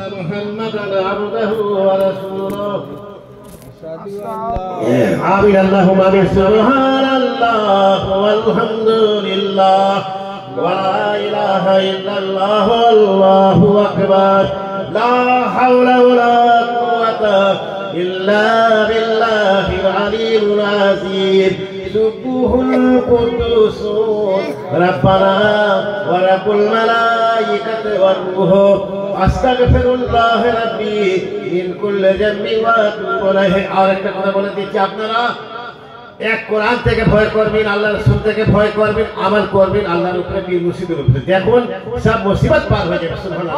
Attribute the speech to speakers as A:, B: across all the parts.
A: محمدا عبده ورسوله آمين اللهم آمين سبحان الله والحمد لله ولا إله إلا الله والله أكبر لا حول ولا قوة إلا بالله العلي العظيم سبوح القدوس ربنا ورب الملائكة والروح أستغفر الله ربي من كل ذنب وأتوب إليه। আর একটা কথা বলে দিচ্ছি, আপনারা এক কোরআন থেকে ভয় করবেন, আল্লাহর রাসূল থেকে ভয় করবেন, আমল করবেন আল্লাহর উপরে, পীর মুর্শিদের উপরে, দেখুন সব মুসিবত পার হয়ে যাবে। সুবহানাল্লাহ।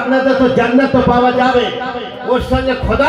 A: আপনাদের তো জান্নাত তো পাওয়া যাবে, ওর সঙ্গে খোদা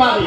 A: পাবে।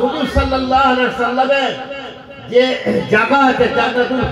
A: হুজুর সাল্লাল্লাহু আলাইহি ওয়াসাল্লামের যে জায়গা আছে জান্নাতুল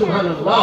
A: সুবহানাল্লাহ।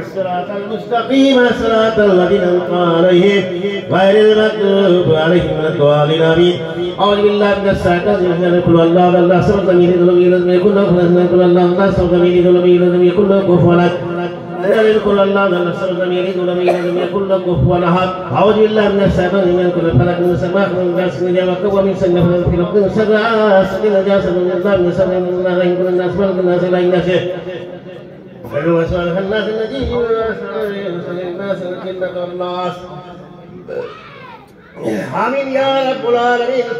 A: الصراط المستقيم صراط الذين أنعمت عليهم غير المغضوب عليهم ولا الضالين آمين। أعوذ بالله من الشيطان الرجيم قل الله الله صمد لم يلد ولم يولد ولم يكن له كفوا أحد قل الله الله صمد لم يلد ولم يولد ولم يكن له كفوا أحد قل الله الله صمد لم يلد ولم يولد ولم يكن له كفوا أحد أعوذ بالله من الشيطان الرجيم قل فلك من السماء من الناس من جاء ومن سنة في الأرض من شر حاسد إذا حسد من الله من شر الله إن كل الناس ملك الناس لا الناس وسأل الناس النجيم وسأل الناس الجنة والناس آمين يا رب العالمين।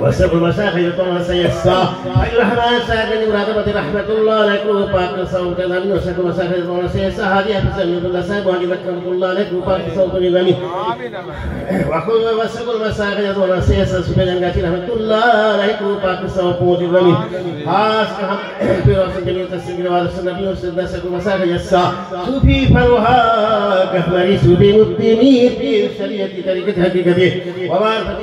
A: وسب المشايخ يطلع سيسا أي الرحمن ساكن مرادبة رحمة الله لكم وفاق صوت الأمين وسب المشايخ يطلع سيسا هذه أحسن من الله سيب وعجب رحمة الله لكم وفاق صوت الأمين وقل وسب المشايخ يطلع سيسا سبحان الله رحمة الله لكم وفاق صوت الأمين خاص كهم في رسول جميع تسجيل وارث النبي وسب المشايخ يسا سوفي فروها كهمري سوفي مدمير في شريعة طريقة حقيقته ومعرفة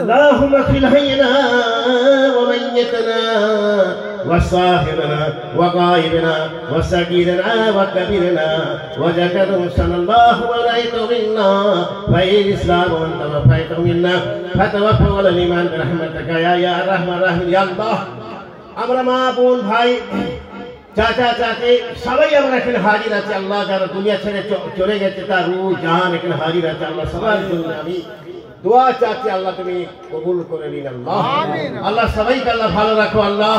A: اللهم اغفر لنا وميتنا وصاحبنا وغائبنا وصغيرنا وكبيرنا وذكرنا صلى الله عليه منا فإن الإسلام وأنت وفيته منا فتوفى الإيمان برحمتك يا الرحمن الرحيم يا الله আমরা মা বোন ভাই চাচা চাচি সবাই আমরা এখানে হাজির আছি। আল্লাহ যারা দুনিয়া ছেড়ে চলে গেছে তার রূহ জান এখানে হাজির আছে। আল্লাহ সবার জন্য আমি দোয়া চাচ্ছি আল্লাহ তুমি কবুল করে নিন। আল্লাহ আল্লাহ সবাইকে আল্লাহ ভালো রাখো। আল্লাহ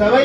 A: সবাই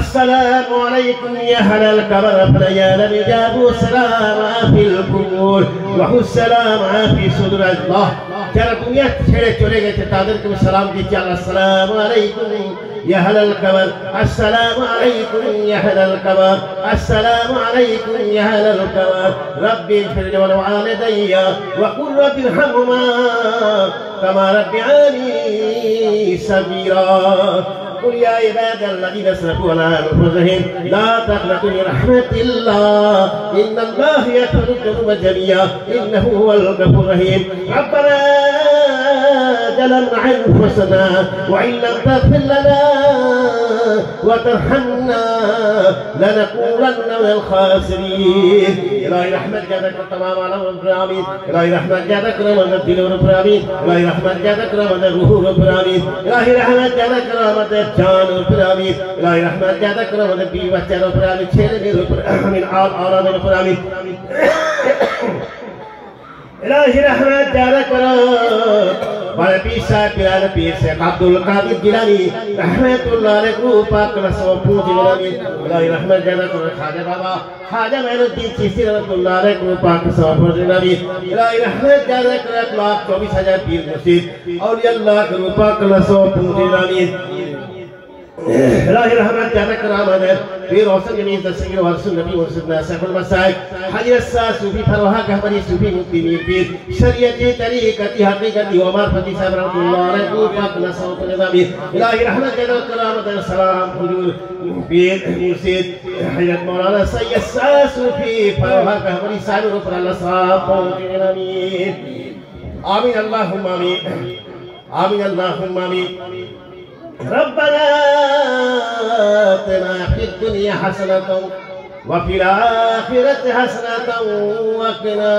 A: السلام عليكم يا أهل القبر فيا الرجال السلام في القبور وهو السلام في صدور الله যারা দুনিয়া ছেড়ে চলে গেছে তাদেরকে সালাম দিচ্ছি। আসসালামু আলাইকুম يا أهل القبر السلام عليكم يا أهل القبر السلام عليكم يا أهل القبر ربي اغفر لي ولوالدي وقل رب ارحمهما كما ربياني صغيرا قل يا عباد الذين اسرفوا على انفسهم لا تقنطوا من رحمة الله إن الله يغفر الذنوب جميعا إنه هو الغفور الرحيم ربنا ظلمنا أنفسنا وإن لم تغفر لنا وترحمنا لنكونن من الخاسرين إلهي رحمتك ذاك تمام على رب العالمين إلهي رحمتك ذاك رحمة الدين رب العالمين إلهي رحمتك ذاك رحمة الروح رب العالمين إلهي رحمتك ذاك رحمة الجان رب العالمين إلهي رحمتك ذاك رحمة البي بچہ رب العالمين چھیلے رب العالمين آل رب العالمين إلهي رحمت ذاك بڑے پیر صاحب پیران پیر شیخ عبدالقادر جیلانی رحمت اللہ علیہ کو پاک رسول پوچھ جیلانی الہی رحمت جانا کرو خواجہ بابا خواجہ معین الدین چشتی رحمت اللہ علیہ کو پاک رسول پوچھ جیلانی الہی رحمت جانا کرو 1,24,000 پیر مرشد اولیاء اللہ کرو پاک رسول پوچھ جیلانی الهي رحمت جانا کرامت پیر حسن جمیل دستگیر ورسول نبی ورسولنا صاحب المسائل حجر الساس صوفی فروحا کہمری صوفی مکتی میر پیر شریعتی طریقتی حقیقتی ومعرفتی صاحب رحمت اللہ علیہ کو پاک نصوت نظامی الهی رحمت جانا کرامت السلام حضور پیر مرشد حضرت مولانا سید الساس صوفی فروحا کہمری صاحب رفر اللہ صاحب آمین آمین اللہم آمین آمین اللہم آمین ربنا آتنا في الدنيا حسنة وفي الآخرة حسنة وقنا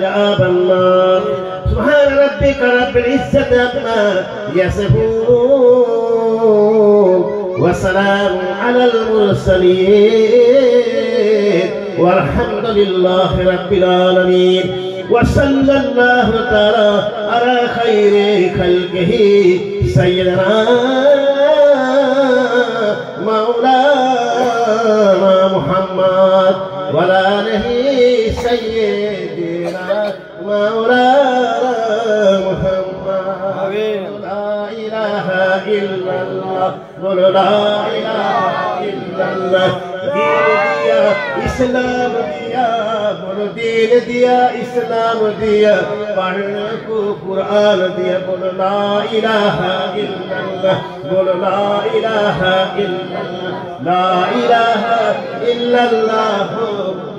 A: عذاب النار سبحان ربك رب العزة عما يصفون وسلام على المرسلين والحمد لله رب العالمين وصلى الله تعالى على خير خلقه سيدنا مولانا محمد وعلى آله سيدنا مولانا محمد لا إله إلا الله ولا إله إلا الله إسلام دیا بولو دین دیا اسلام دیا پڑھنے کو قرآن دیا بولو لا الہ الا اللہ بولو لا الہ الا اللہ لا الہ الا اللہ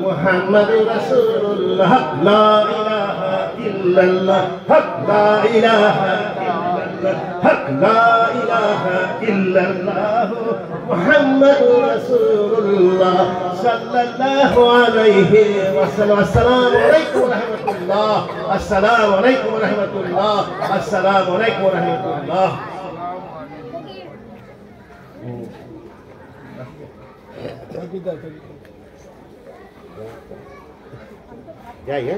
A: محمد رسول اللہ لا الہ الا اللہ حق لا الہ حق لا إله إلا الله محمد رسول الله صلى الله عليه وسلم السلام عليكم ورحمة الله السلام عليكم ورحمة الله السلام عليكم ورحمة الله جاي ها؟